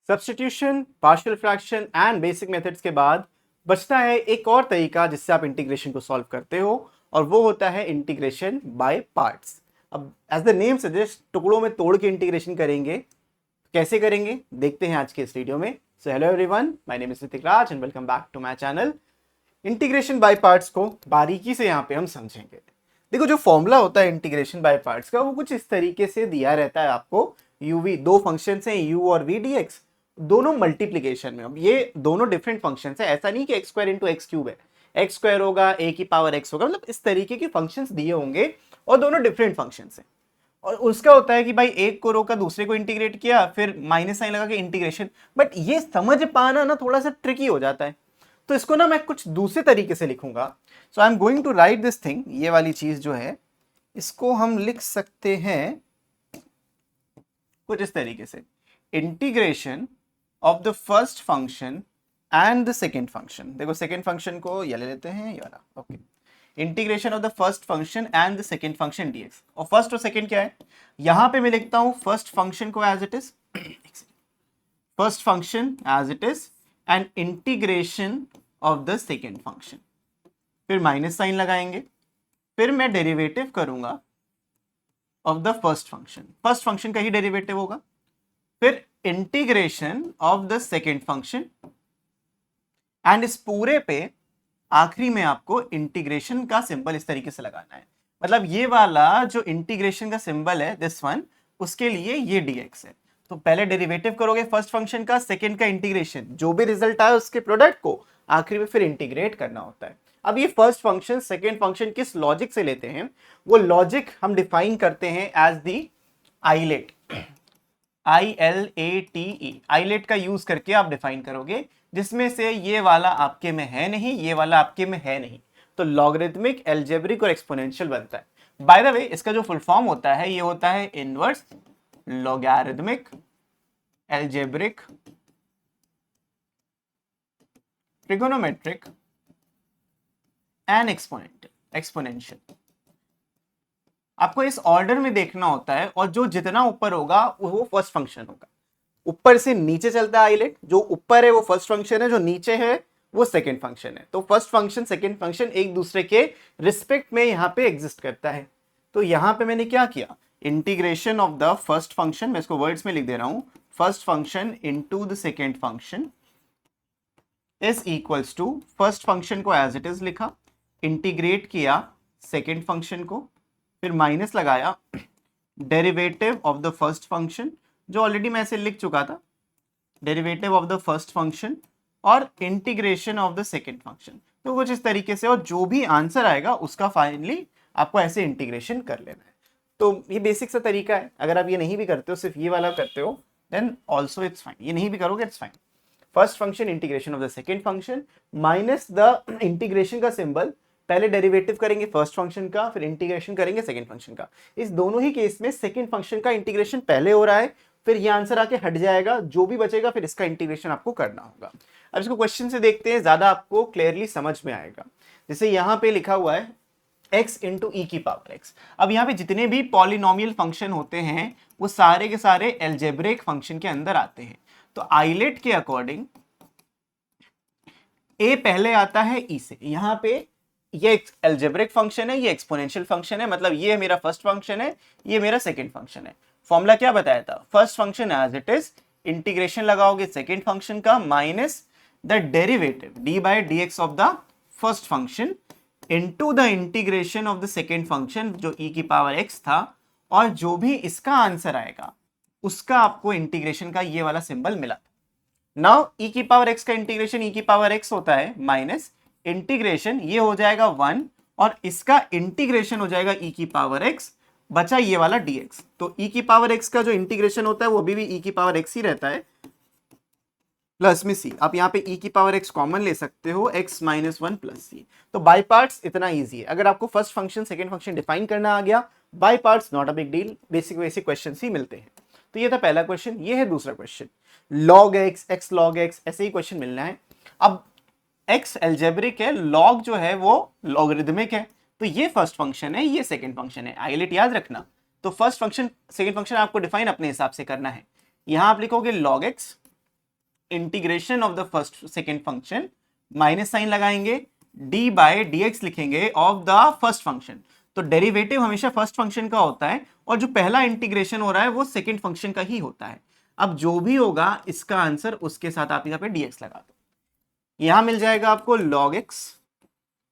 Substitution, partial fraction and basic methods के बाद बचता है एक और तरीका जिससे आप इंटीग्रेशन को सॉल्व करते हो, और वो होता है इंटीग्रेशन बाय पार्ट्स। अब एज द नेम सजेस्ट, टुकड़ों में तोड़ के इंटीग्रेशन करेंगे। कैसे करेंगे देखते हैं आज के इस वीडियो में। So hello everyone, my name is Hrithik Raj and welcome back to my channel. Integration by parts को बारीकी से यहाँ पे हम समझेंगे। देखो, जो फॉर्मूला होता है इंटीग्रेशन बाय पार्ट्स का, वो कुछ इस तरीके से दिया रहता है आपको। यूवी दो फंक्शंस हैं, यू और वी डी एक्स, दोनों मल्टीप्लीकेशन में। अब ये दोनों डिफरेंट फंक्शंस है, ऐसा नहीं कि x square into x cube है, एक्स स्क्वायर होगा, ए की पावर एक्स होगा, मतलब इस तरीके के फंक्शंस दिए होंगे और दोनों डिफरेंट फंक्शंस हैं। और उसका होता है कि भाई एक को रोका, दूसरे को इंटीग्रेट किया, फिर माइनस साइन लगा के इंटीग्रेशन। बट ये समझ पाना ना थोड़ा सा ट्रिकी हो जाता है, तो इसको ना मैं कुछ दूसरे तरीके से लिखूंगा। So I am going to write this thing. ये वाली चीज जो है, इसको हम लिख सकते हैं कुछ इस तरीके से, integration of the first function and the second function. देखो, सेकेंड फंक्शन को ये ले लेते हैं, ये वाला, okay. Integration of the first function and the second function dx. और फर्स्ट और सेकेंड क्या है, यहां पे मैं लिखता हूं फर्स्ट फंक्शन को as it is, first function as it is and integration of the second function. फिर माइनस साइन लगाएंगे, फिर मैं डेरिवेटिव करूंगा of the first function, first function का ही डेरिवेटिव होगा, फिर integration of the second function, and इस पूरे पे आखिरी में आपको इंटीग्रेशन का सिंबल इस तरीके से लगाना है। मतलब ये वाला जो इंटीग्रेशन का सिंबल है, दिस वन, उसके लिए ये dx है। तो पहले डेरिवेटिव करोगे फर्स्ट फंक्शन का, सेकंड का इंटीग्रेशन, जो भी रिजल्ट आए उसके प्रोडक्ट को आखिरी में फिर इंटीग्रेट करना होता है। अब ये फर्स्ट फंक्शन सेकंड फंक्शन किस लॉजिक से लेते हैं, वो लॉजिक हम डिफाइन करते हैं as the ILATE, ILATE, ILATE का यूज करके आप डिफाइन करोगे, जिसमें से ये वाला आपके में है नहीं, ये वाला आपके में है नहीं, तो लॉगरिथमिक, एल्जेब्रिक और एक्सपोनेंशियल बनता है। बाय द वे, इसका जो फुल फॉर्म होता है, ये होता है inverse logarithmic algebraic trigonometric and exponential. आपको इस ऑर्डर में देखना होता है, और जो जितना ऊपर होगा वो फर्स्ट फंक्शन होगा। ऊपर से नीचे चलता है आइलेट, जो ऊपर है वो फर्स्ट फंक्शन है, जो नीचे है वो सेकंड फंक्शन है। तो फर्स्ट फंक्शन सेकंड फंक्शन एक दूसरे के रिस्पेक्ट में यहाँ पे एग्जिस्ट करता है। तो यहाँ पे मैंने क्या किया, integration of the first function, मैं इसको वर्ड्स में लिख दे रहा हूं, first function into the second function is equals to, first function को एज इट इज लिखा, इंटीग्रेट किया सेकेंड फंक्शन को, फिर माइनस लगाया derivative of the first function, जो ऑलरेडी मैं ऐसे लिख चुका था, derivative of the first function और integration of the second function. तो कुछ इस तरीके से, और जो भी आंसर आएगा उसका फाइनली आपको ऐसे इंटीग्रेशन कर लेना है। तो ये बेसिक सा तरीका है। अगर आप ये नहीं भी करते हो, सिर्फ ये वाला करते हो, देन ऑल्सो इट्स फाइन। ये नहीं भी करोगे it's fine. First function integration of the second function minus the integration का सिंबल, पहले डेरिवेटिव करेंगे फर्स्ट फंक्शन का, फिर इंटीग्रेशन करेंगे सेकंड फंक्शन का। इस दोनों ही केस में सेकंड फंक्शन का इंटीग्रेशन पहले हो रहा है, फिर ये आंसर आके हट जाएगा, जो भी बचेगा फिर इसका इंटीग्रेशन आपको करना होगा। अब इसको क्वेश्चन से देखते हैं, ज्यादा आपको क्लियरली समझ में आएगा। जैसे यहां पे लिखा हुआ है x इंटू ई की पावर x। अब यहाँ पे जितने भी पॉलिनोमियल फंक्शन होते हैं वो सारे के सारे एल्जेब्रिक फंक्शन के अंदर आते हैं। तो आइलेट के अकॉर्डिंग a पहले आता है e से। यहाँ पे ये एल्जेब्रिक फंक्शन है, ये एक्सपोनेंशियल फंक्शन है, मतलब ये मेरा फर्स्ट फंक्शन है, ये मेरा सेकंड फंक्शन है। फॉर्मूला क्या बताया था, first function as it is, integration लगाओगे सेकंड फंक्शन का minus the derivative d by d x of the first function into the integration of the second function, जो e की पावर x था, और जो भी इसका आंसर आएगा उसका आपको इंटीग्रेशन का ये वाला सिंबल मिला। नाउ e की पावर x का इंटीग्रेशन e की पावर x होता है माइनस इंटीग्रेशन, ये हो जाएगा 1, और इसका इंटीग्रेशन हो जाएगा e की पावर x, बचा ये वाला dx। तो e की पावर x का जो इंटीग्रेशन होता है वो भी e की पावर x ही रहता है, प्लस में c। आप यहाँ पे e की पावर x कॉमन ले सकते हो, x माइनस 1 प्लस c। तो बाय पार्ट्स इतना ईजी है। अगर आपको first function second function define करना आ गया, by parts not a big deal, basic basic question ही मिलते हैं। तो ये था पहला क्वेश्चन। ये है दूसरा question, log x, x log x, ऐसे ही क्वेश्चन मिलना है। अब x एल्जेब्रिक है, log जो है वो लॉगरिथमिक है, तो ये फर्स्ट फंक्शन है, ये सेकंड फंक्शन है। आइलेट याद रखना। तो फर्स्ट फंक्शन सेकंड फंक्शन आपको डिफाइन अपने हिसाब से करना है। यहां आप लिखोगे log x integration of the first second function, minus sign लगाएंगे, डी बाय डी एक्स लिखेंगे ऑफ द फर्स्ट फंक्शन। तो डेरिवेटिव हमेशा फर्स्ट फंक्शन का होता है और जो पहला इंटीग्रेशन हो रहा है वो सेकेंड फंक्शन का ही होता है। अब जो भी होगा इसका आंसर उसके साथ आप यहाँ पे dx लगा दो। यहां मिल जाएगा आपको log x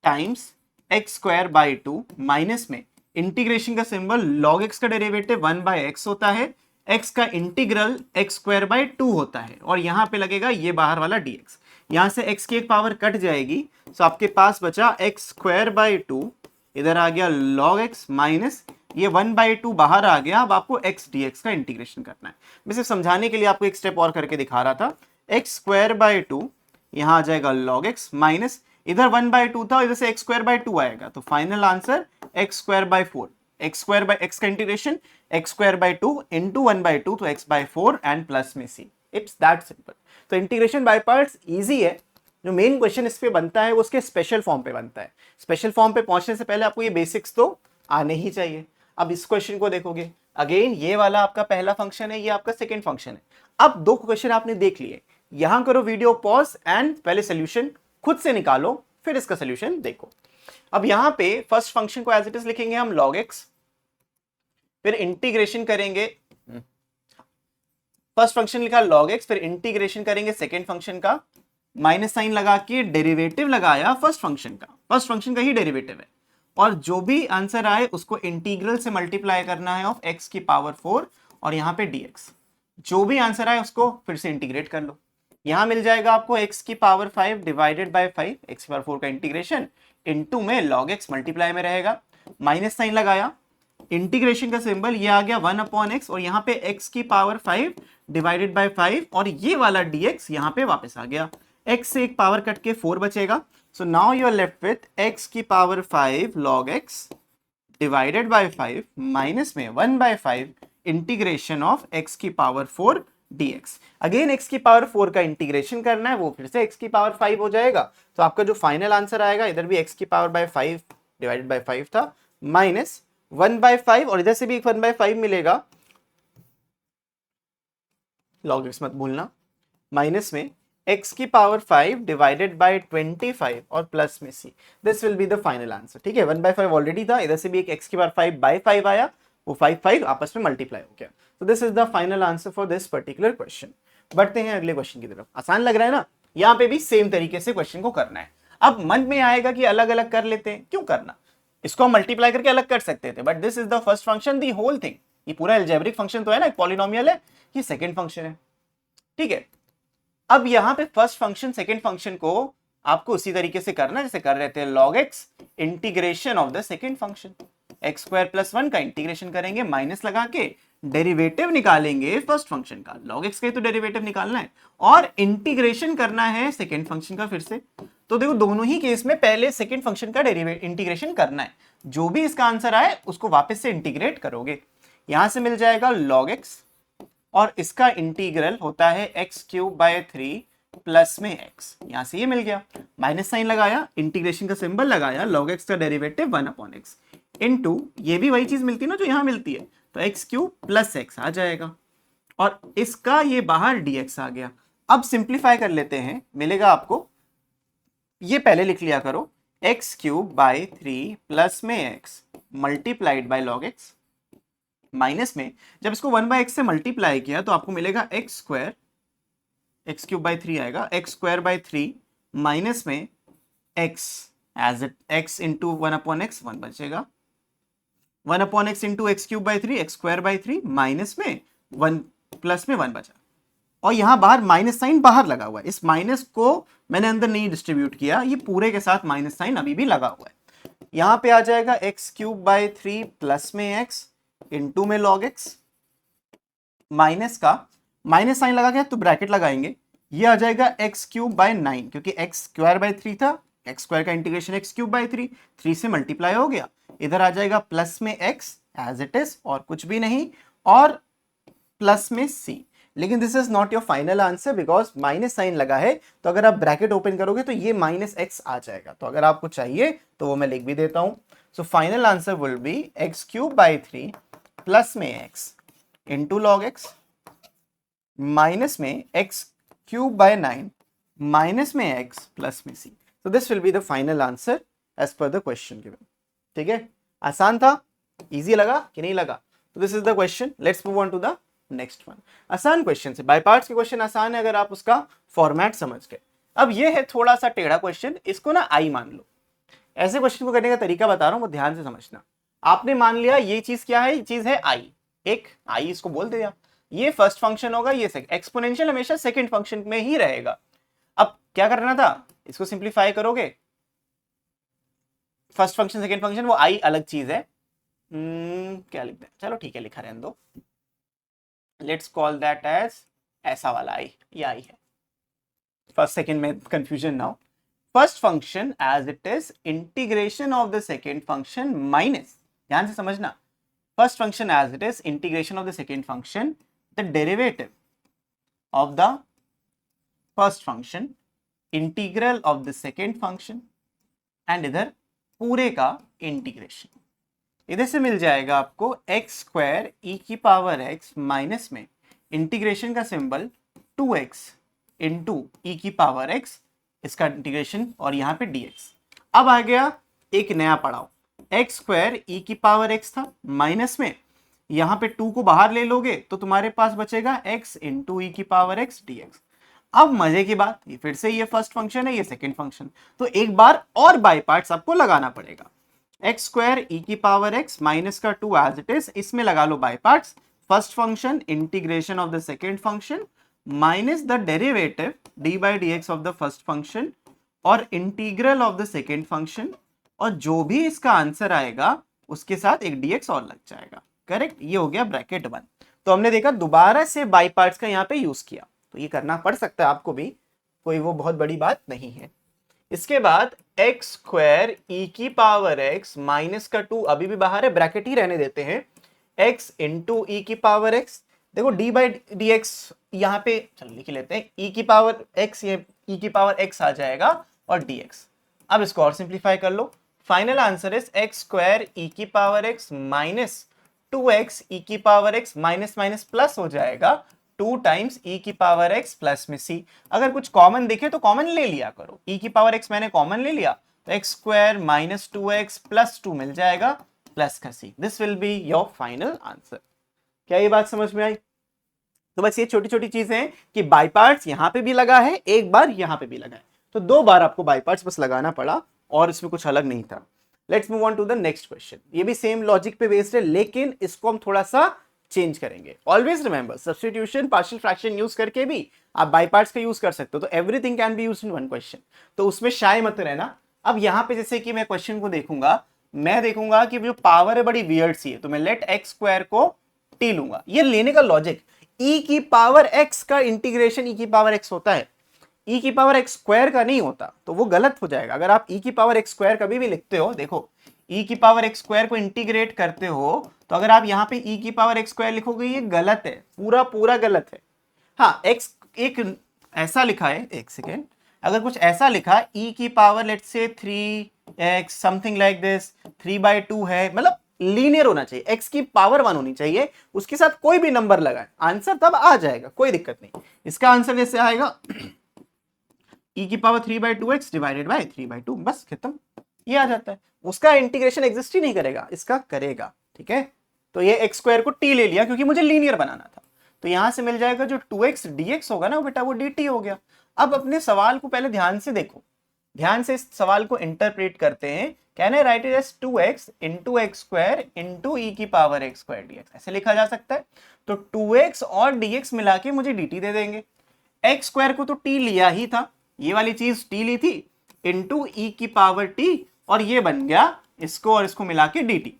times x square by to, minus में इंटीग्रेशन का सिंबल log x का डेरिवेटिव 1 बाय एक्स होता है, x का integral x square by to होता है, और यहां पे लगेगा ये बाहर वाला dx। यहां से x की एक पावर कट जाएगी, तो आपके पास बचा एक्स स्क्वायर बाई टू, इधर आ गया log x माइनस ये 1/2 बाहर आ गया। अब आपको x dx का इंटीग्रेशन करना है। मैं सिर्फ समझाने के लिए आपको एक स्टेप और करके दिखा रहा था। एक्स स्क्वायर बाई टू, यहां आ जाएगा log x माइनस इधर 1/2 था, इधर से एक्स स्क्वायर बाई टू आएगा, तो final answer x square by four. X square by x का integration x square by two into 1/2, तो x by four and plus में सी। It's that simple. तो इंटीग्रेशन बाय पार्ट्स इजी है। जो main question इस पे बनता है वो उसके स्पेशल फॉर्म पे बनता है। स्पेशल फॉर्म पे पहुंचने से पहले आपको ये बेसिक्स तो आने ही चाहिए। अब इस क्वेश्चन को देखोगे, अगेन ये वाला आपका पहला फंक्शन है, ये आपका सेकंड फंक्शन है। अब दो क्वेश्चन आपने देख लिए, यहां करो वीडियो पॉज एंड पहले सोल्यूशन खुद से निकालो, फिर इसका सोल्यूशन देखो। अब यहां पे फर्स्ट फंक्शन को एज इट इज लिखेंगे हम log x, फिर इंटीग्रेशन करेंगे, फर्स्ट फंक्शन लिखा log x, फिर इंटीग्रेशन करेंगे सेकेंड फंक्शन का, माइनस साइन लगा के डेरिवेटिव लगाया फर्स्ट फंक्शन का, फर्स्ट फंक्शन का ही डेरिवेटिव है, और जो भी आंसर आए उसको इंटीग्रल से मल्टीप्लाई करना है ऑफ x की पावर 4 और यहाँ पे dx। जो भी आंसर आए उसको फिर से इंटीग्रेट कर लो। यहां मिल जाएगा आपको x की पावर 5 डिवाइडेड बाय 5, x की पावर 4 का इंटीग्रेशन इनटू में log x मल्टीप्लाई में रहेगा, माइनस साइन लगाया, इंटीग्रेशन का सिंबल ये आ गया 1/x, और यहाँ पे x की पावर 5 डिवाइडेड बाय 5 और ये वाला dx यहाँ पे वापस आ गया। x से एक पावर कट के 4 बचेगा, so now you are left with x की power 5 log x divided by 5 minus में 1/5 इंटीग्रेशन ऑफ x की पावर 4 dx। अगेन x की पावर 4 का इंटीग्रेशन करना है, वो फिर से x की पावर 5 हो जाएगा, तो आपका जो फाइनल आंसर आएगा, इधर भी x की पावर बाय 5 डिवाइडेड बाय 5 था, माइनस 1/5 और इधर से भी 1/5 मिलेगा, log x मत भूलना, माइनस में x की पावर 5 डिवाइडेड बाय 25 और प्लस में c। This will be the final answer. ठीक है, 1/5 ऑलरेडी था, इधर से भी एक x की पावर 5 बाय 5 आया, वो 5 आपस में मल्टीप्लाई हो गया। तो this is the final answer for this particular question. बढ़ते हैं अगले क्वेश्चन की तरफ। आसान लग रहा है ना? यहाँ पे भी सेम तरीके से क्वेश्चन को करना है। अब मन में आएगा कि अलग अलग कर लेते हैं, क्यों करना, इसको हम मल्टीप्लाई करके अलग कर सकते थे, but this is the first function, the whole thing. ये पूरा एल्जेब्रिक फंक्शन तो है ना, एक पॉलिनोमियल है, ये सेकंड फंक्शन है। ठीक है, अब यहां पे फर्स्ट फंक्शन सेकंड फंक्शन को आपको उसी तरीके से करना जैसे कर रहे थे, log x integration of the second function, x square plus 1 का इंटीग्रेशन करेंगे, माइनस लगा के डेरिवेटिव निकालेंगे फर्स्ट फंक्शन का, log x का ही तो डेरिवेटिव निकालना है, और इंटीग्रेशन करना है सेकंड फंक्शन का फिर से। तो देखो दोनों ही केस में पहले सेकंड फंक्शन का इंटीग्रेशन करना है, जो भी इसका आंसर आए उसको वापस से इंटीग्रेट करोगे। यहां से मिल जाएगा log x और इसका इंटीग्रल होता है एक्स क्यूब बाय 3 प्लस में x, यहां से ये मिल गया, माइनस साइन लगाया, इंटीग्रेशन का सिंबल लगाया, log x का डेरिवेटिव 1/x इनटू ये भी वही चीज मिलती है ना जो यहां मिलती है, तो एक्स क्यूब प्लस एक्स आ जाएगा, और इसका ये बाहर dx आ गया। अब सिंप्लीफाई कर लेते हैं, मिलेगा आपको, ये पहले लिख लिया करो, एक्स क्यूब बाय 3 प्लस में x multiplied by log x, minus में जब इसको 1/x से मल्टीप्लाई किया तो आपको मिलेगा x square, x cube by 3 आएगा, एक्स स्क्वायर बाई 3 माइनस में x as it x into 1/x 1 बचेगा, 1/x into x cube by 3 x square by 3 minus में 1 प्लस में 1 बचा, और यहां बाहर माइनस साइन बाहर लगा हुआ है, इस माइनस को मैंने अंदर नहीं डिस्ट्रीब्यूट किया, ये पूरे के साथ माइनस साइन अभी भी लगा हुआ है। यहां पे आ जाएगा एक्स क्यूब बाई 3 प्लस में x इनटू में log x, माइनस का माइनस साइन लगा गया तो ब्रैकेट लगाएंगे, ये आ जाएगा एक्स क्यूब बाय 9, क्योंकि एक्स स्क्वायर बाय 3 था, एक्स स्क्वायर का इंटीग्रेशन एक्स क्यूब बाय 3 से मल्टीप्लाई हो गया, इधर आ जाएगा प्लस में x एज इट इज और कुछ भी नहीं, और प्लस में c। लेकिन this is not your final answer because minus sign लगा है, तो अगर आप ब्रैकेट ओपन करोगे तो ये माइनस x आ जाएगा, तो अगर आपको चाहिए तो वो मैं लिख भी देता हूं। So final answer will be x cube by 3 plus में x into log x minus में x क्यूब बाय 9 माइनस में x प्लस में c। तो this will be the final answer as per the question given. ठीक है, आसान था, easy लगा कि नहीं लगा? तो this is the question, let's move on to the next one. आसान क्वेश्चन है, बाय पार्ट्स के क्वेश्चन आसान है अगर आप उसका फॉर्मेट समझ गए। अब ये है थोड़ा सा टेढ़ा क्वेश्चन, इसको ना आई मान लो। ऐसे क्वेश्चन को करने का तरीका बता रहा हूं, वो ध्यान से समझना। आपने मान लिया ये चीज क्या है, ये चीज है आई, एक आई इसको बोल दिया, ये फर्स्ट फंक्शन होगा, ये सेकंड। एक्सपोनेंशियल हमेशा सेकंड फंक्शन में ही रहेगा। अब क्या करना था, इसको सिंप्लीफाई करोगे, फर्स्ट फंक्शन सेकंड फंक्शन, वो आई अलग चीज है। क्या लिखते हैं, चलो ठीक है लिखा रहने दो, लेट्स कॉल दैट एज ऐसा वाला आई, ये आई है। फर्स्ट सेकंड में confusion now. First function as it is integration of the second function minus, ध्यान से समझना, first function as it is integration of the second function, the derivative of the first function, integral of the second function, and इधर पूरे का integration. इधर से मिल जाएगा आपको एक्स स्क्वायर ई की पावर एक्स माइनस में इंटीग्रेशन का सिंबल 2x इंटू ई की पावर एक्स, इसका इंटीग्रेशन, और यहाँ पे dx। अब आ गया एक नया पड़ाव, एक्स स्क्वायर ई की पावर एक्स था माइनस में, यहाँ पे 2 को बाहर ले लोगे तो तुम्हारे पास बचेगा x इंटू ई की पावर एक्स dx। अब मजे की बात, ये फिर से ये फर्स्ट फंक्शन है, ये सेकंड फंक्शन, तो एक बार और बाय पार्ट्स आपको लगाना पड़ेगा। एक्स स्क्वायर ई की पावर एक्स माइनस का 2 एज इट इज, इसमें लगा लो by parts, first function integration of the second function minus the derivative d by d x of the first function और integral of the second function, और जो भी इसका answer आएगा उसके साथ एक dx और लग जाएगा। करेक्ट, ये हो गया ब्रैकेट 1। तो हमने देखा दोबारा से बाय पार्ट्स का यहाँ पे यूज किया, तो ये करना पड़ सकता है आपको भी, कोई वो बहुत बड़ी बात नहीं है। इसके बाद एक्स स्क्वायर ई की पावर एक्स माइनस का 2 अभी भी बाहर है, ब्रैकेट ही रहने देते हैं, एक्स इंटू ई की पावर एक्स, देखो डी बाई डी एक्स यहाँ पे चलो लिख लेते हैं, ई की पावर एक्स, ये ई की पावर एक्स आ जाएगा और dx। अब इसको और सिंप्लीफाई कर लो, final answer is x square e की power x minus 2x e की power x, minus minus plus हो जाएगा 2 टाइम्स ई की पावर एक्स प्लस में c। अगर कुछ कॉमन दिखे तो कॉमन ले लिया करो, ई की पावर एक्स मैंने कॉमन ले लिया तो x square minus 2x plus 2 मिल जाएगा प्लस का c। This will be your final answer. क्या ये बात समझ में आई? तो बस ये छोटी छोटी चीजें हैं कि बाय पार्ट्स यहां पे भी लगा है, एक बार यहां पे भी लगा है, तो 2 बार आपको बाय पार्ट्स बस लगाना पड़ा और इसमें कुछ अलग नहीं था। Let's move on to the next question. ये भी सेम लॉजिक पे बेस्ड है, लेकिन इसको हम थोड़ा सा चेंज करेंगे। Always remember, substitution partial fraction use करके भी आप बाय पार्ट्स का यूज कर सकते हो, तो everything can be used in one question, तो उसमें शाय मत रहना। अब यहाँ पे जैसे कि मैं क्वेश्चन को देखूंगा, मैं देखूंगा कि जो पावर है बड़ी वियर्ड सी है, तो मैं लेट एक्स स्क्वायर को टी लूंगा। ये लेने का लॉजिक, ई की पावर एक्स का इंटीग्रेशन ई की पावर एक्स होता है, ई की पावर एक्स स्क्वायर का नहीं होता, तो वो गलत हो जाएगा। अगर आप ई की पावर एक्स स्क्वायर कभी भी लिखते हो, देखो ई की पावर एक्स स्क्वायर को इंटीग्रेट करते हो, तो अगर आप यहाँ पे ई की पावर एक्स स्क्वायर लिखोगे ये गलत है, पूरा पूरा गलत है। हाँ, एक्स एक ऐसा लिखा है, एक सेकेंड, अगर कुछ ऐसा लिखा ई की power let's say 3x something like this, 3/2 है, मतलब लीनियर होना चाहिए, x की पावर 1 होनी चाहिए, उसके साथ कोई भी नंबर लगाए, आंसर तब आ जाएगा, कोई दिक्कत नहीं। इसका आंसर जैसे आएगा e की पावर 3/2x डिवाइडेड बाय 3/2, बस खत्म, ये आ जाता है। उसका इंटीग्रेशन एग्जिस्ट ही नहीं करेगा, इसका करेगा। ठीक है, तो ये एक्स स्क्वायर को t ले लिया क्योंकि मुझे लीनियर बनाना था, तो यहां से मिल जाएगा जो 2x dx होगा ना बेटा, वो dt हो गया। अब अपने सवाल को पहले ध्यान से देखो, ध्यान से इस सवाल को इंटरप्रेट करते हैं। Can I write it as 2x into x square into e की पावर एक्स स्क्वायर dx, ऐसे लिखा जा सकता है। तो 2x और dx मिला के मुझे dt दे देंगे। एक्स स्क्वायर को तो t लिया ही था, ये वाली चीज t ली थी, इंटू ई की पावर t, और ये बन गया इसको और इसको मिला के dt।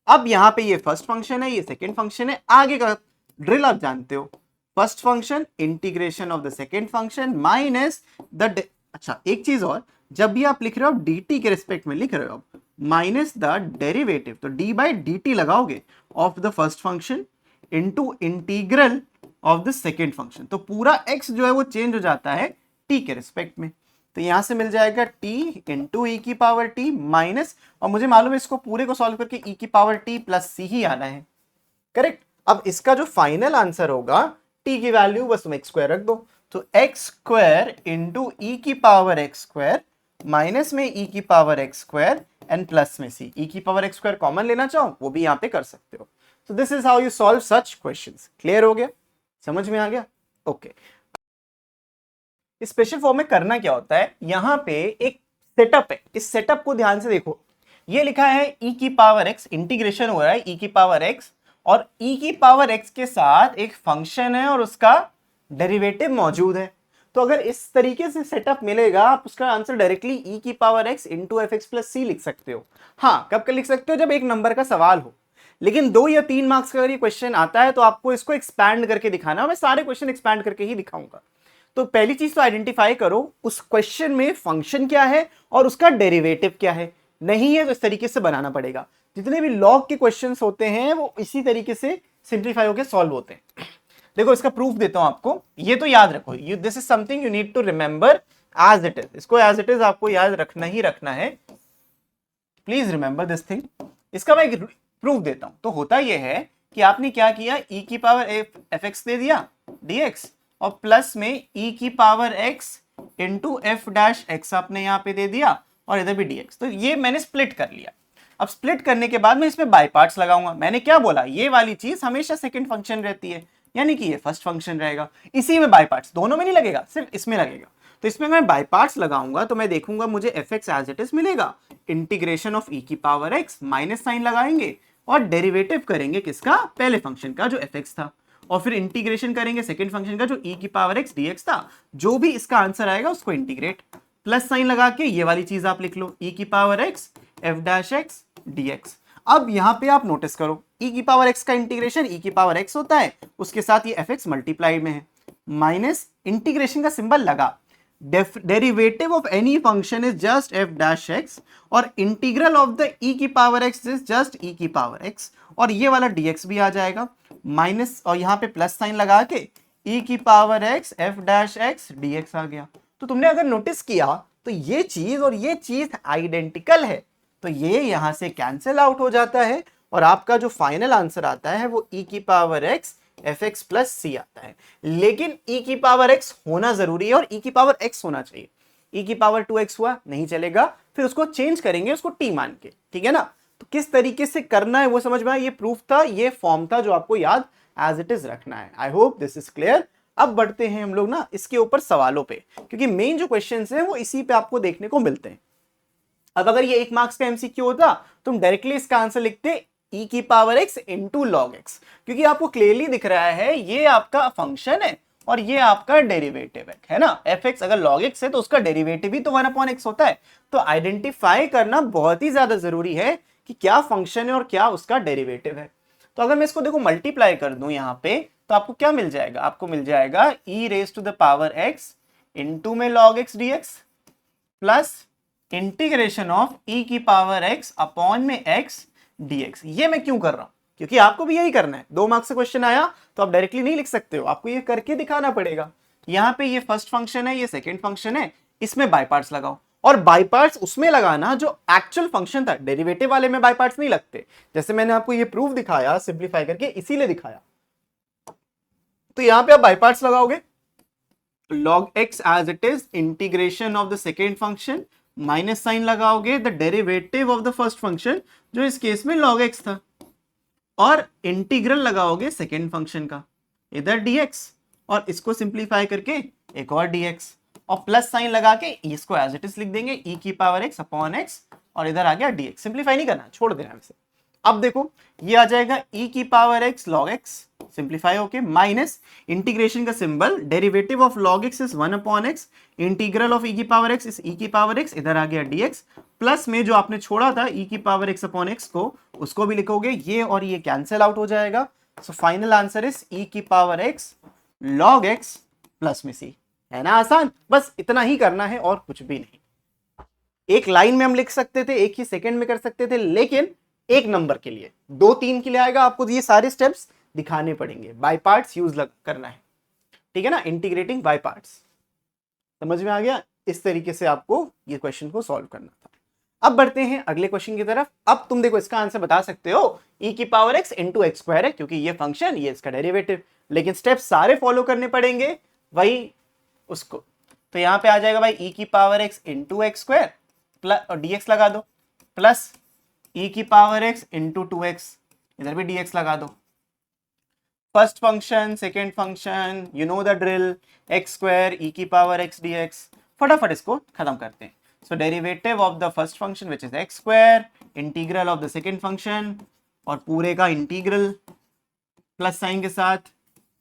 अब यहां पे ये फर्स्ट फंक्शन है, ये सेकेंड फंक्शन है, आगे का ड्रिल आप जानते हो, first function integration of the second function minus the, अच्छा एक चीज और, जब भी आप लिख रहे हो dt के रिस्पेक्ट में लिख रहे हो माइनस द डेरिवेटिव, तो d बाई dt लगाओगे of the first function into integral of the second function, तो पूरा x जो है वो चेंज हो जाता है t के रिस्पेक्ट में। तो यहां से मिल जाएगा t इंटू ई की पावर t माइनस, और मुझे मालूम है इसको पूरे को सॉल्व करके e की पावर t प्लस c ही आना है। करेक्ट। अब इसका जो फाइनल आंसर होगा, t की वैल्यू बस तुम एक्स स्क्वायर रख दो, तो एक्स स्क्वायर इंटू ई की पावर एक्स स्क्वायर माइनस में ई की power x square and plus में सी। ई की पावर एक्स स्क्वायर कॉमन लेना चाहो वो भी यहाँ पे कर सकते हो। तो this is how you solve such questions. Clear हो गया, समझ में आ गया? ओके। स्पेशल फॉर्म में करना क्या होता है, यहां पे एक सेटअप है, इस सेटअप को ध्यान से देखो। ये लिखा है e की पावर x, इंटीग्रेशन हो रहा है e की पावर x, और e की पावर x के साथ एक फंक्शन है और उसका डेरिवेटिव मौजूद है। तो अगर इस तरीके से सेटअप मिलेगा, आप उसका आंसर डायरेक्टली e की power x into f x plus c लिख सकते हो। हाँ, कब लिख सकते हो? जब एक नंबर का सवाल हो। लेकिन 2 या 3 मार्क्स का अगर ये क्वेश्चन आता है तो आपको इसको एक्सपैंड करके दिखाना है। मैं सारे क्वेश्चन एक्सपैंड करके ही दिखाऊंगा। तो पहली चीज तो आइडेंटिफाई करो उस क्वेश्चन में फंक्शन क्या है और उसका डेरिवेटिव क्या है। नहीं है तो इस तरीके से बनाना पड़ेगा। जितने भी लॉग के क्वेश्चंस होते हैं वो इसी तरीके से सिंप्लीफाई होकर सॉल्व होते हैं। देखो इसका प्रूफ देता हूं आपको, ये तो याद रखो, this is something you need to remember as it is. इसको एज इट इज आपको याद रखना ही रखना है। Please remember this thing. इसका मैं एक प्रूफ देता हूं। तो होता यह है कि आपने क्या किया, e की पावर एफ एक्स दे दिया dx, और प्लस में e की power x into F dash x आपने यहां पे दे दिया, और इधर भी dx। तो ये मैंने स्प्लिट कर लिया। अब स्प्लिट करने के बाद मैं इसमें बाय पार्ट्स लगाऊंगा। मैंने क्या बोला, ये वाली चीज हमेशा सेकंड फंक्शन रहती है, यानी कि ये फर्स्ट फंक्शन रहेगा। इसी में बाय पार्ट्स, दोनों में नहीं लगेगा, सिर्फ इसमें लगेगा। तो इसमें मैं बाय पार्ट्स लगाऊंगा तो मैं देखूंगा मुझे f x as it is मिलेगा। इंटीग्रेशन ऑफ e की पावर x, माइनस साइन लगाएंगे और डेरिवेटिव करेंगे किसका, पहले फंक्शन का जो एफ एक्स था, और फिर इंटीग्रेशन करेंगे सेकंड फंक्शन का जो e की पावर x dx था। जो भी इसका आंसर आएगा उसको इंटीग्रेट, प्लस साइन लगा के ये वाली चीज आप लिख लो, e की power x F dash x dx। अब यहां पे आप नोटिस करो, e की पावर x का इंटीग्रेशन e की पावर x होता है, उसके साथ ये एफ एक्स मल्टीप्लाइड में है, माइनस इंटीग्रेशन का सिंबल लगा, derivative of any function is just F dash x, और इंटीग्रल ऑफ द e की power x is just e की पावर x, और ये वाला dx भी आ जाएगा माइनस, और यहां पे प्लस साइन लगा के e की power x F dash x dx आ गया। तो तुमने अगर नोटिस किया तो ये चीज और ये चीज आइडेंटिकल है, तो ये यहां से कैंसिल आउट हो जाता है, और आपका जो फाइनल आंसर आता है वो e की power x f x plus c आता है। लेकिन e की पावर x होना जरूरी है और e की पावर x होना चाहिए। e की पावर 2x हुआ नहीं चलेगा, फिर उसको चेंज करेंगे उसको t मान के, ठीक है ना। तो किस तरीके से करना है वो समझ में आया। ये प्रूफ था, ये फॉर्म था जो आपको याद एज इट इज रखना है। आई होप दिस इज क्लियर। अब बढ़ते हैं हम लोग ना इसके ऊपर सवालों पे, क्योंकि मेन जो क्वेश्चंस हैं वो इसी पे आपको देखने को मिलते हैं। अब अगर ये 1 मार्क्स का एमसीक्यू होता तुम डायरेक्टली इसका आंसर लिखते e की power x into log x, क्योंकि आपको क्लियरली दिख रहा है ये आपका फंक्शन है और ये आपका डेरिवेटिव है ना। एफ एक्स अगर लॉग एक्स है तो उसका डेरिवेटिव भी तो 1/x होता है। तो आइडेंटिफाई करना बहुत ही ज्यादा जरूरी है कि क्या फंक्शन है और क्या उसका डेरिवेटिव है। तो अगर मैं इसको देखो मल्टीप्लाई कर दूं यहां पे, तो आपको क्या मिल जाएगा, आपको मिल जाएगा e raise to the power x into में log x dx plus integration of e की पावर x अपॉन में x dx। ये मैं क्यों कर रहा हूं, क्योंकि आपको भी यही करना है। 2 मार्क्स से क्वेश्चन आया तो आप डायरेक्टली नहीं लिख सकते हो, आपको ये करके दिखाना पड़ेगा। यहां पे ये फर्स्ट फंक्शन है, ये सेकंड फंक्शन है, इसमें बाय पार्ट्स लगाओ, और बाय पार्ट्स उसमें लगाना जो एक्चुअल फंक्शन था। डेरिवेटिव वाले में बाय पार्ट्स नहीं लगते। जैसे मैंने आपको ये प्रूफ दिखाया सिंप्लीफाई करके, इसीलिए दिखाया। तो यहां पे आप बाय पार्ट्स लगाओगे, log x as it is, integration of the second function, minus sign लगाओगे the derivative of the first function जो इस केस में log x था, और इंटीग्रल लगाओगे सेकेंड फंक्शन का, इधर dx, और इसको सिंप्लीफाई करके एक और dx, और प्लस साइन लगा के इसको एज इट इज लिख देंगे e की पावर x अपॉन x, और इधर आ गया dx। सिंप्लीफाई नहीं करना, छोड़ देना वैसे। अब देखो ये आ जाएगा e की power x log x, simplify होके, माइनस इंटीग्रेशन का symbol, derivative of log x is 1/x, integral of e की पावर x इज e की पावर x, इधर आ गया dx, प्लस में जो आपने छोड़ा था e की पावर x अपॉन x को, उसको भी लिखोगे, ये और ये कैंसिल आउट हो जाएगा। सो फाइनल आंसर इज e की power x log x plus में c। है ना आसान, बस इतना ही करना है और कुछ भी नहीं। एक लाइन में हम लिख सकते थे, एक ही सेकंड में कर सकते थे, लेकिन एक नंबर के लिए 2-3 के लिए आएगा, आपको ये सारे स्टेप्स दिखाने पड़ेंगे। बाय पार्ट्स यूज करना है, ठीक है ना, इंटीग्रेटिंग बाय पार्ट्स। समझ में आ गया। इस तरीके से आपको ये क्वेश्चन को सॉल्व करना था। अब बढ़ते हैं अगले क्वेश्चन की तरफ। अब तुम देखो इसका आंसर बता सकते हो, e की power x into x square है, क्योंकि ये फंक्शन, ये इसका डेरिवेटिव। लेकिन स्टेप सारे फॉलो करने पड़ेंगे, वही उसको। तो यहाँ पे आ जाएगा भाई e की power x into x square plus, और dx लगा दो, प्लस e की पावर x इंटू 2x, इधर भी dx लगा दो। First function, second function, you know the drill, x square e की पावर x dx। फटाफट इसको खत्म करते हैं। So derivative of the first function which is x square, integral of the second function, और पूरे का इंटीग्रल प्लस साइन के साथ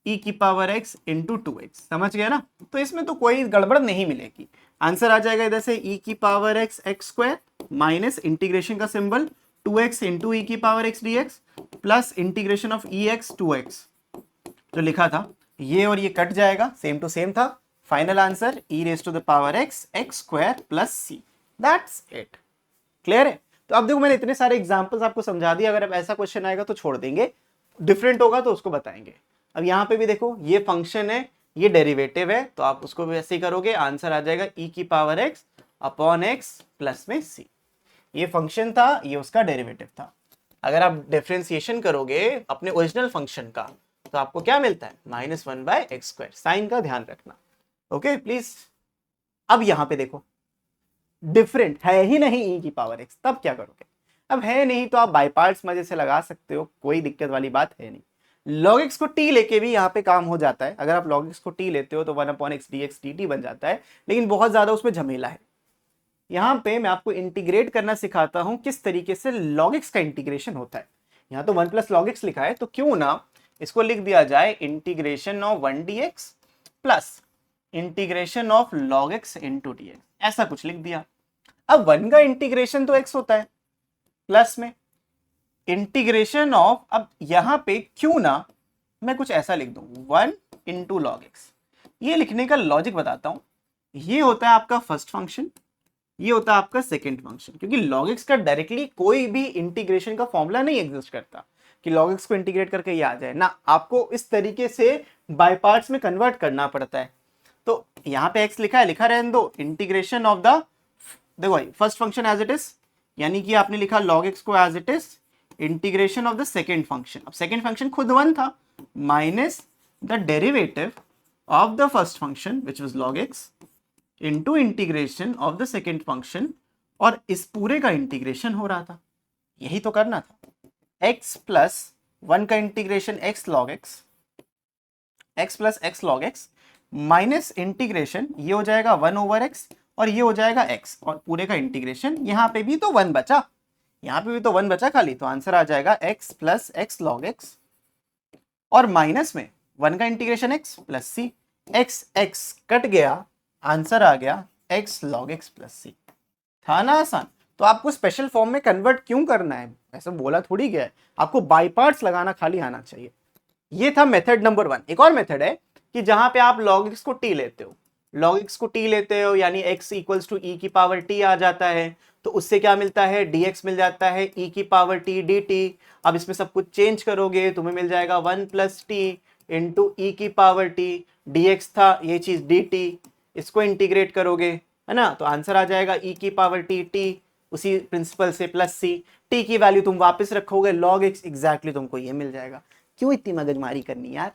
e की पावर x इंटू 2x। समझ गया ना? तो इसमें तो कोई गड़बड़ नहीं मिलेगी। आंसर आ जाएगा इधर से e की power x x square minus integration का सिंबल 2x इंटू e की power x dx plus integration of ex 2x जो लिखा था, ये और ये कट जाएगा, सेम टू सेम था। Final answer e raise to the power x x square plus c। That's it. Clear है? तो अब देखो मैंने इतने सारे एग्जांपल्स आपको समझा दिए। अगर अब ऐसा क्वेश्चन आएगा तो छोड़ देंगे, डिफरेंट होगा तो उसको बताएंगे। अब यहाँ पे भी देखो, ये फंक्शन है, ये डेरिवेटिव है, तो आप उसको भी ऐसे ही करोगे। आंसर आ जाएगा e की power x upon x plus में c। ये फंक्शन था, ये उसका डेरिवेटिव था। अगर आप डिफरेंशिएशन करोगे अपने ओरिजिनल फंक्शन का तो आपको क्या मिलता है? -1 बाय एक्स स्क्वायर। साइन का ध्यान रखना, ओके प्लीज। अब यहां पे देखो, डिफरेंट है ही नहीं e की पावर x, तब क्या करोगे? अब है नहीं तो आप बाय पार्ट्स मजे से लगा सकते हो, कोई दिक्कत वाली बात है नहीं। log x को t लेके भी यहाँ पे काम हो जाता है। अगर आप log x को t लेते हो तो 1 अपॉन x dx dt बन जाता है, लेकिन बहुत ज्यादा उसमें झमेला है। यहाँ पे मैं आपको इंटीग्रेट करना सिखाता हूं किस तरीके से log x का इंटीग्रेशन होता है। यहाँ तो 1 प्लस log x लिखा है, तो क्यों ना इसको लिख दिया जाए integration of 1 dx plus integration of log x into dx, ऐसा कुछ लिख दिया। अब 1 का इंटीग्रेशन तो x होता है, प्लस में इंटीग्रेशन ऑफ, अब यहां पे क्यों ना मैं कुछ ऐसा लिख दूं 1 इंटू लॉग एक्स। ये लिखने का लॉजिक बताता हूं। ये होता है आपका फर्स्ट फंक्शन, ये होता है आपका सेकेंड फंक्शन, क्योंकि log x का डायरेक्टली कोई भी इंटीग्रेशन का फॉर्मूला नहीं एग्जिस्ट करता कि log x को इंटीग्रेट करके ये आ जाए ना, आपको इस तरीके से बाय पार्ट्स में कन्वर्ट करना पड़ता है। तो यहाँ पे x लिखा है, लिखा रहने दो, इंटीग्रेशन ऑफ द, देखो भाई first function as it is, यानी कि आपने लिखा log x को as it is, integration of the second function. अब सेकेंड फंक्शन खुद 1 था, minus the derivative of the first function which was log x into integration of the second function, और इस पूरे का इंटीग्रेशन हो रहा था। यही तो करना था। x प्लस 1 का integration x log x, x plus x log x minus integration, ये हो जाएगा 1 ओवर x और ये हो जाएगा x, और पूरे का इंटीग्रेशन, यहाँ पे भी तो 1 बचा, यहाँ पे भी तो 1 बचा खाली, तो आंसर आ जाएगा x plus x log x, और माइनस में 1 का integration x plus c, x x cut गया, आंसर आ गया x log x plus c। था ना आसान? तो आपको स्पेशल फॉर्म में कन्वर्ट क्यों करना है? ऐसा बोला थोड़ी गया है, आपको बाय पार्ट्स लगाना खाली आना चाहिए। ये था मेथड नंबर 1। एक और मेथड है कि जहां पे आप log x को t लेते हो, log x को t लेते हो यानी x इक्वल्स टू e की पावर t आ जाता है, तो उससे क्या मिलता है? dx मिल जाता है e की पावर t dt। अब इसमें सब कुछ चेंज करोगे, तुम्हें मिल जाएगा 1 प्लस t इंटू e की पावर t, dx था ये चीज dt, इसको इंटीग्रेट करोगे, है ना, तो आंसर आ जाएगा e की पावर t, उसी प्रिंसिपल से प्लस c, t की वैल्यू तुम वापस रखोगे log x, एग्जैक्टली तुमको ये मिल जाएगा। क्यों इतनी मगजमारी करनी यार?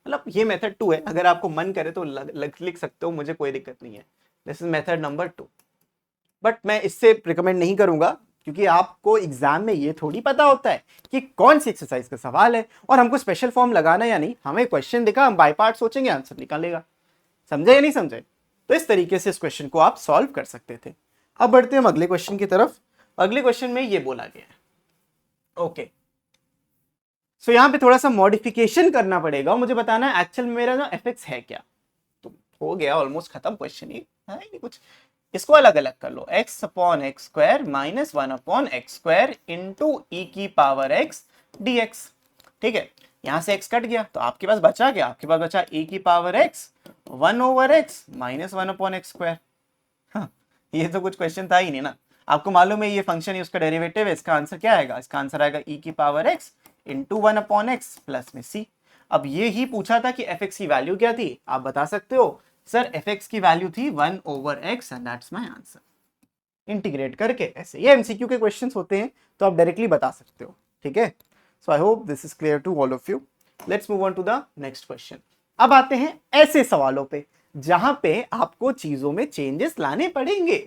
मतलब ये मेथड 2 है, अगर आपको मन करे तो लिख सकते हो, मुझे कोई दिक्कत नहीं है। This is method number 2, but मैं इससे रिकमेंड नहीं करूंगा, क्योंकि आपको एग्जाम में ये थोड़ी पता होता है कि कौन सी एक्सरसाइज का सवाल है और हमको स्पेशल फॉर्म लगाना या नहीं। हमें क्वेश्चन दिखा, हम बाय पार्ट सोचेंगे, आंसर निकालेगा। समझे या नहीं समझे? तो इस तरीके से इस क्वेश्चन को आप सॉल्व कर सकते थे। अब बढ़ते हैं अगले क्वेश्चन की तरफ। अगले क्वेश्चन में ये बोला गया है, ओके, सो यहाँ पे थोड़ा सा मॉडिफिकेशन करना पड़ेगा, मुझे बताना है एक्चुअल में मेरा ना fx है क्या। तो हो गया ऑलमोस्ट खत्म क्वेश्चन, ही है नहीं कुछ। इसको अलग अलग कर लो, x upon x square minus 1 upon x square into e की पावर x dx। ठीक है, यहां से x कट गया तो आपके पास बचा क्या? आपके पास बचा e की power x 1 over x minus 1 upon x square. हाँ, ये तो कुछ क्वेश्चन था ही नहीं ना। आपको मालूम है ये फंक्शन है, उसका डेरिवेटिव है, इसका आंसर क्या आएगा? इसका आंसर आएगा e की power x into 1 upon x plus में c। अब ये ही पूछा था कि fx की वैल्यू क्या थी, आप बता सकते हो सर fx की वैल्यू थी 1 over x and that's my answer. Integrate करके ऐसे, ये एमसीक्यू के क्वेश्चंस होते हैं तो आप डायरेक्टली बता सकते हो। ठीक है, so I hope this is clear to all of you. Let's move on to the next question. अब आते हैं ऐसे सवालों पे जहां पे आपको चीजों में चेंजेस लाने पड़ेंगे,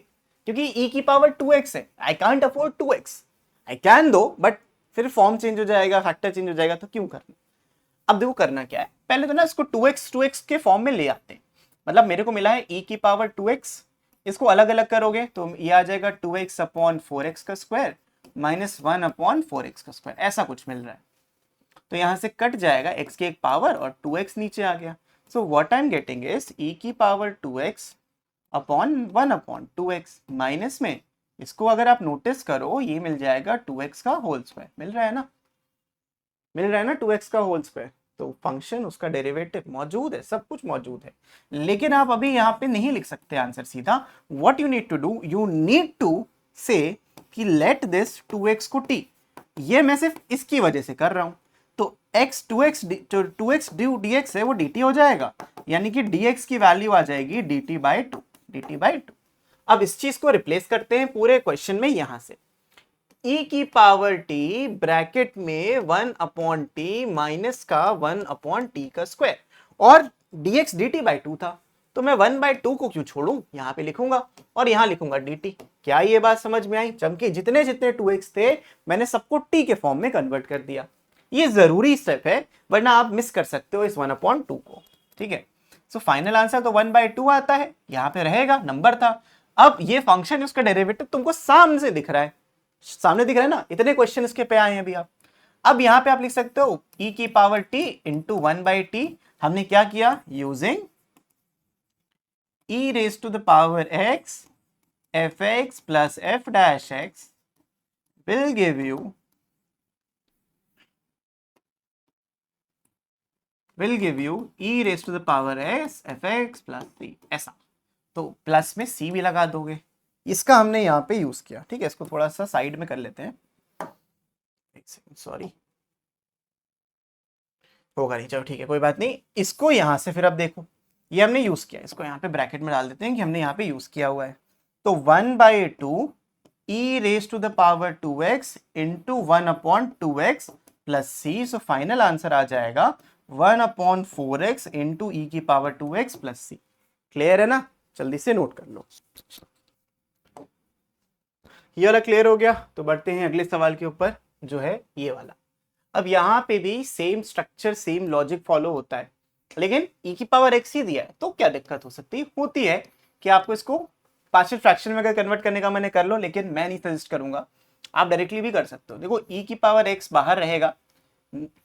क्योंकि e की पावर 2x है, I can't afford 2x, I can दो बट फिर फॉर्म चेंज हो जाएगा, फैक्टर चेंज हो जाएगा, तो क्यों करना। अब देखो करना क्या है, पहले तो ना इसको 2x के फॉर्म में ले आते हैं। मतलब मेरे को मिला है e की पावर 2x, इसको अलग अलग करोगे तो ये आ जाएगा 2x अपॉन 4x का स्क्वायर माइनस 1 अपॉन 4x का स्क्वायर, ऐसा कुछ मिल रहा है। तो यहां से कट जाएगा x की एक पावर और 2x नीचे आ गया। So what I am getting is e की power 2x upon 1 upon 2x, minus में इसको अगर आप नोटिस करो ये मिल जाएगा 2x का होल स्क्वायर, मिल रहा है ना, मिल रहा है ना 2x का होल स्क्वायर। तो फंक्शन उसका डेरिवेटिव मौजूद है, सब कुछ मौजूद है, लेकिन आप अभी यहाँ पे नहीं लिख सकते आंसर सीधा। What you need to do, you need to say कि लेट दिस 2x को t, ये मैं सिर्फ इसकी वजह से कर रहा हूं। तो x 2x जो 2x dx है वो dt हो जाएगा, यानी कि dx की वैल्यू आ जाएगी dt बाई 2, dt बाई 2। अब इस चीज को रिप्लेस करते हैं पूरे क्वेश्चन में, यहां से e की पावर t ब्रैकेट में 1 अपॉन टी माइनस का 1 अपॉन टी का स्क्वायर, और dx dt बाई 2 था, तो मैं 1 बाई 2 को क्यों छोड़ूं, यहां पे लिखूंगा और यहां लिखूंगा dt। क्या ये बात समझ में आई, चमके जितने जितने 2x थे मैंने सबको t के फॉर्म में कन्वर्ट कर दिया। ये जरूरी स्टेप है, वरना आप मिस कर सकते हो इस 1 अपॉन 2 को, ठीक है। सो फाइनल आंसर तो 1 बाई 2 आता है, यहां पे रहेगा, नंबर था। अब ये फंक्शन उसका डेरिवेटिव तुमको सामने से दिख रहा है, सामने दिख रहा है ना, इतने क्वेश्चन इसके पे आए हैं अभी आप। अब यहां पे आप लिख सकते हो e की power t into 1 by t, हमने क्या किया, using e raise to the power x fx plus f dash x will give you e raise to the power x fx plus c, ऐसा। तो प्लस में c भी लगा दोगे, इसका हमने यहाँ पे यूज किया, ठीक है। इसको थोड़ा सा साइड में कर लेते हैं, एक सेकंड, सॉरी, होगा नहीं, चलो ठीक है कोई बात नहीं। इसको यहां से फिर अब देखो, ये हमने यूज किया, इसको यहाँ पे ब्रैकेट में डाल देते हैं कि हमने यहाँ पे यूज किया हुआ है। तो 1 by 2 e raise to the power 2x into 1 upon 2x plus C, so final answer आ जाएगा 1 अपॉन 4x इंटू ई की पावर 2x प्लस सी। क्लियर है ना, जल्दी से नोट कर लो। ये वाला क्लियर हो गया, तो बढ़ते हैं अगले सवाल के ऊपर जो है ये वाला। अब यहाँ पे भी same structure same logic follow होता है, लेकिन e की पावर x ही दिया है, तो क्या दिक्कत हो सकती है, होती है कि आपको इसको पार्शियल फ्रैक्शन में अगर कन्वर्ट करने का मैंने कर लो, लेकिन मैं नहीं सजेस्ट करूंगा, आप डायरेक्टली भी कर सकते हो। देखो e की पावर x बाहर रहेगा,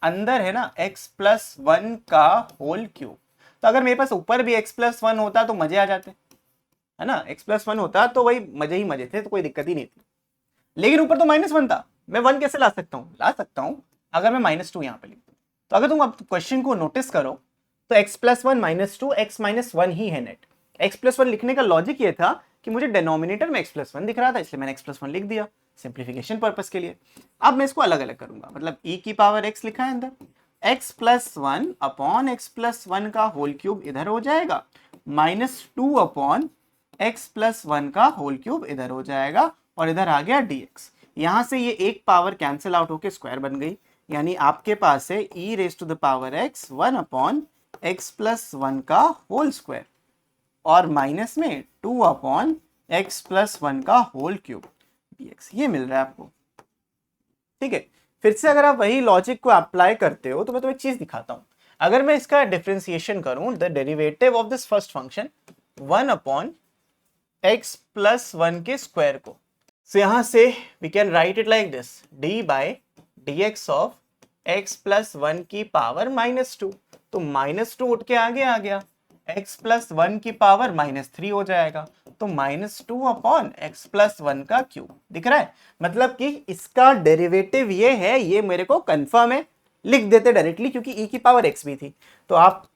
अंदर है ना x प्लस 1 का होल क्यूब, तो अगर मेरे पास ऊपर भी x प्लस 1 होता तो मजे आ जाते, है ना, x प्लस 1 होता तो वही मजे ही मजे थे, तो कोई दिक्कत ही नहीं थी। लेकिन ऊपर तो -1 था, मैं 1 कैसे ला सकता हूँ, ला सकता हूँ अगर मैं -2 यहाँ पे लिख दूँ। तो अगर तुम अब क्वेश्चन को नोटिस करो तो x प्लस 1 -2 x माइनस 1 ही है नेट। x प्लस 1 लिखने का लॉजिक ये था कि मुझे डिनोमिनेटर में x प्लस 1 दिख रहा था, इसलिए मैंने x प्लस 1 लिख दिया सिंप्लीफिकेशन पर्पस के लिए। अब मैं इसको अलग अलग करूंगा, मतलब e की पावर x लिखा है अंदर, x plus 1 upon x plus 1 का होल क्यूब इधर हो जाएगा, -2 अपॉन x प्लस 1 का होल क्यूब इधर हो जाएगा, और इधर आ गया dx। यहां से ये एक पावर कैंसिल आउट होके स्क्वायर बन गई, यानी आपके पास है e raise to the power x 1 upon x plus 1 का होल स्क्वायर, और माइनस में 2 अपॉन x प्लस 1 का होल क्यूब dx, ये मिल रहा है आपको, ठीक है। फिर से अगर आप वही लॉजिक को अप्लाई करते हो तो मैं तुम्हें एक चीज दिखाता हूं। अगर मैं इसका डिफरेंशिएशन करूं, the derivative of this first function 1 upon x plus 1 के स्क्वायर को, सो यहां से we can write it like this, d by dx of x plus 1 की पावर -2, तो -2 उठ के आगे आ गया, x प्लस 1 की पावर -3 हो जाएगा, तो -2 अपॉन x प्लस 1 का क्यूब दिख रहा है। मतलब कि इसका डेरिवेटिव ये है, ये मेरे को कंफर्म है, लिख देते डायरेक्टली, क्योंकि e की पावर x भी थी। तो आप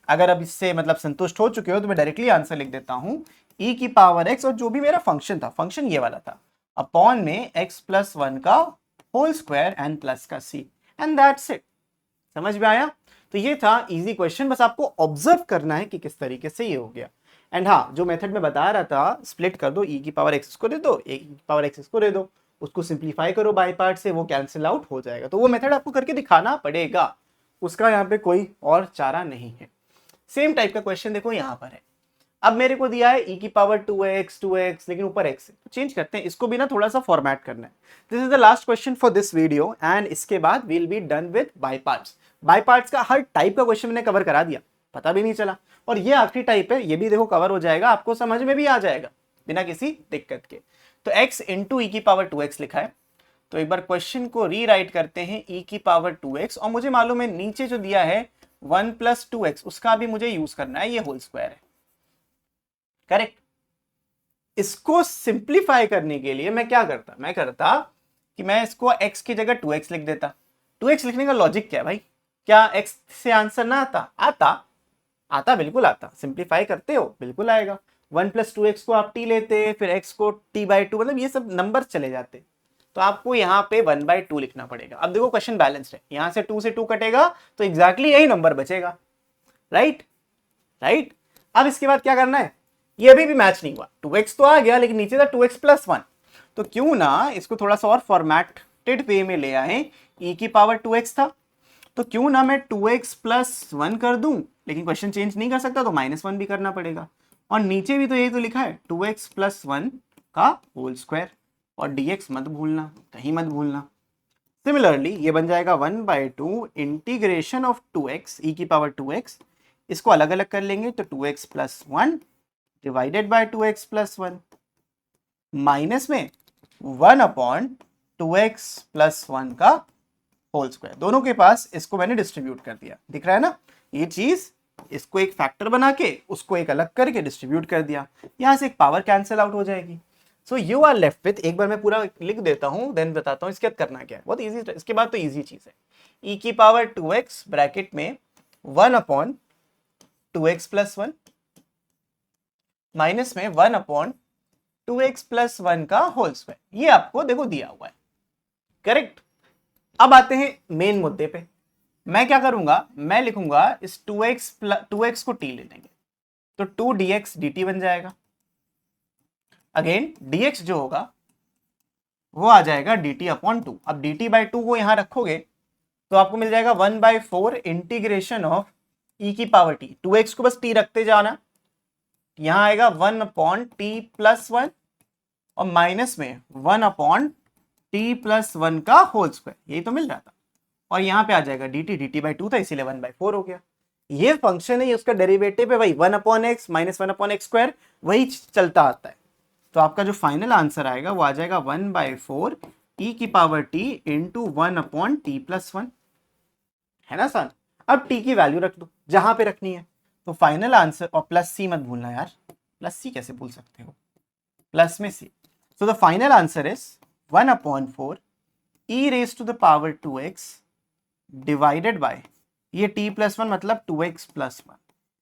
अगर अब इससे मतलब संतुष्ट हो चुके हो तो मैं डायरेक्टली आंसर लिख देता हूं, e की पावर x और जो भी मेरा फंक्शन था, फंक्शन ये वाला था, अपॉन में x प्लस 1 का होल स्क्वायर एंड प्लस का c, एंड दैट्स इट। समझ में आया? तो ये था इजी क्वेश्चन, बस आपको ऑब्जर्व करना है कि किस तरीके से ये हो गया। एंड हाँ, जो मेथड में बता रहा था, स्प्लिट कर दो, e की पावर x को दे दो, e की पावर x को दे दो, उसको सिंप्लीफाई करो बाय पार्ट से, वो कैंसिल आउट हो जाएगा। तो वो मेथड आपको करके दिखाना पड़ेगा, उसका यहाँ पे कोई और चारा नहीं है। सेम टाइप का क्वेश्चन देखो यहाँ पर है। अब मेरे को दिया है e की पावर 2x लेकिन ऊपर x है, तो चेंज करते हैं इसको भी ना, थोड़ा सा फॉर्मेट करना है। This is the last question for this video and इसके बाद we'll be done with by parts. By parts का हर टाइप का क्वेश्चन मैंने कवर करा दिया, पता भी नहीं चला। और ये आखिरी टाइप है, ये भी देखो कवर हो जाएगा, आपको समझ में भी आ जाएगा बिना किसी दिक्कत के। तो x इंटू ई की पावर 2x लिखा है, तो एक बार क्वेश्चन को रीराइट करते हैं e की पावर 2x, और मुझे मालूम है नीचे जो दिया है 1 + 2x उसका भी मुझे यूज करना है, ये होल स्क्वायर है, करेक्ट। इसको सिंप्लीफाई करने के लिए मैं क्या करता, कि मैं इसको x की जगह 2x लिख देता। 2x लिखने का लॉजिक क्या है भाई, क्या x से आंसर ना आता बिल्कुल आता। सिंप्लीफाई करते हो बिल्कुल आएगा। 1 + 2x को आप t लेते, फिर x को t/2, मतलब ये सब नंबर चले जाते, तो आपको यहाँ पे 1/2 लिखना पड़ेगा। अब देखो क्वेश्चन बैलेंस्ड है, यहाँ से 2 से 2 कटेगा तो एग्जैक्टली यही नंबर बचेगा, राइट। अब इसके बाद क्या करना है, ये अभी भी मैच नहीं हुआ, 2x तो आ गया लेकिन नीचे था 2x + 1, तो क्यों ना इसको थोड़ा सा और फॉर्मेटेड वे में ले आए। e की पावर 2x था, तो क्यों ना मैं 2x + 1 कर दूं, लेकिन क्वेश्चन चेंज नहीं कर सकता तो -1 भी करना पड़ेगा। और नीचे भी तो यही तो लिखा है 2x + 1 का होल स्क्वायर, और dx मत भूलना, कहीं मत भूलना। सिमिलरली ये बन जाएगा 1/2 इंटीग्रेशन ऑफ 2x e की पावर 2x, इसको अलग अलग कर लेंगे तो 2x + 1 divided by 2x + 1 minus में 1/2x + 1 का होल स्क्वायर। दोनों के पास इसको मैंने डिस्ट्रीब्यूट कर दिया, दिख रहा है ना ये चीज, इसको एक फैक्टर बना के उसको एक अलग करके डिस्ट्रीब्यूट कर दिया, यहां से एक पावर कैंसिल आउट हो जाएगी। So you are left with, एक बार मैं पूरा लिख देता हूं देन बताता हूं इसके बाद करना क्या है, बहुत इजी। इसके बाद तो इजी चीज है, e की पावर 2x ब्रैकेट में 1/2x + 1 माइनस में 1/2x + 1 का होल स्क्वायर, ये आपको देखो दिया हुआ है, करेक्ट। अब आते हैं मेन मुद्दे पे, मैं क्या करूंगा, मैं लिखूंगा इस 2x को t ले लेंगे तो 2dx dt बन जाएगा। अगेन dx जो होगा वो आ जाएगा dt/2। अब dt/2 को यहां रखोगे तो आपको मिल जाएगा 1/4 इंटीग्रेशन ऑफ e की पावर t। 2x को बस t रखते जाना, यहां आएगा 1/t + 1 और माइनस में 1/t + 1 का होल स्क्वायर, यही तो मिल रहा था। और यहां पे आ जाएगा dt/2 था इसीलिए 1/4 हो गया। ये फंक्शन है, उसका डेरिवेटिव है भाई 1/x - 1/x², वही चलता आता है। तो आपका जो फाइनल आंसर आएगा वो आ जाएगा 1/4 e की पावर t इंटू 1/t + 1, है ना आसान। अब t की वैल्यू रख दो जहां पे रखनी है, तो फाइनल आंसर, और प्लस c मत भूलना यार, प्लस c कैसे भूल सकते हो, प्लस में c। So the final answer is 1/4 e⁻² 2x divided by ये t + 1 मतलब 2x + 1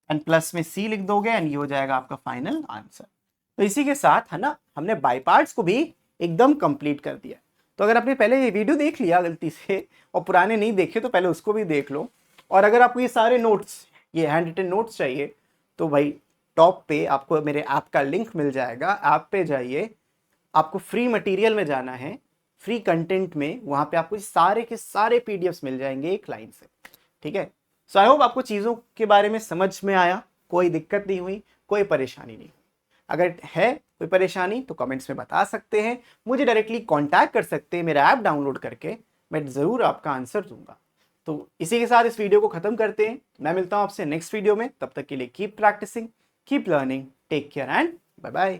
एंड प्लस में c लिख दोगे एंड ये हो जाएगा आपका फाइनल आंसर। तो इसी के साथ है ना, हमने बाय पार्ट्स को भी एकदम कंप्लीट कर दिया। तो अगर आपने पहले ये वीडियो देख लिया गलती से और पुराने नहीं देखे तो पहले उसको भी देख लो। और अगर आपको ये सारे नोट्स, ये हैंड रिटन नोट्स चाहिए तो भाई टॉप पे आपको मेरे ऐप का लिंक मिल जाएगा, ऐप पे जाइए, आपको फ्री मटेरियल में जाना है, फ्री कंटेंट में, वहां पे आपको सारे के सारे पीडीएफ्स मिल जाएंगे एक लाइन से, ठीक है। सो आई होप आपको चीज़ों के बारे में समझ में आया, कोई दिक्कत नहीं हुई, कोई परेशानी नहीं। अगर है कोई परेशानी तो कमेंट्स में बता सकते हैं, मुझे डायरेक्टली कांटेक्ट कर सकते हैं, मेरा ऐप डाउनलोड करके मैं ज़रूर आपका आंसर दूंगा। तो इसी के साथ इस वीडियो को ख़त्म करते हैं, मैं मिलता हूं आपसे नेक्स्ट वीडियो में, तब तक के लिए keep practising, keep learning, take care and bye bye.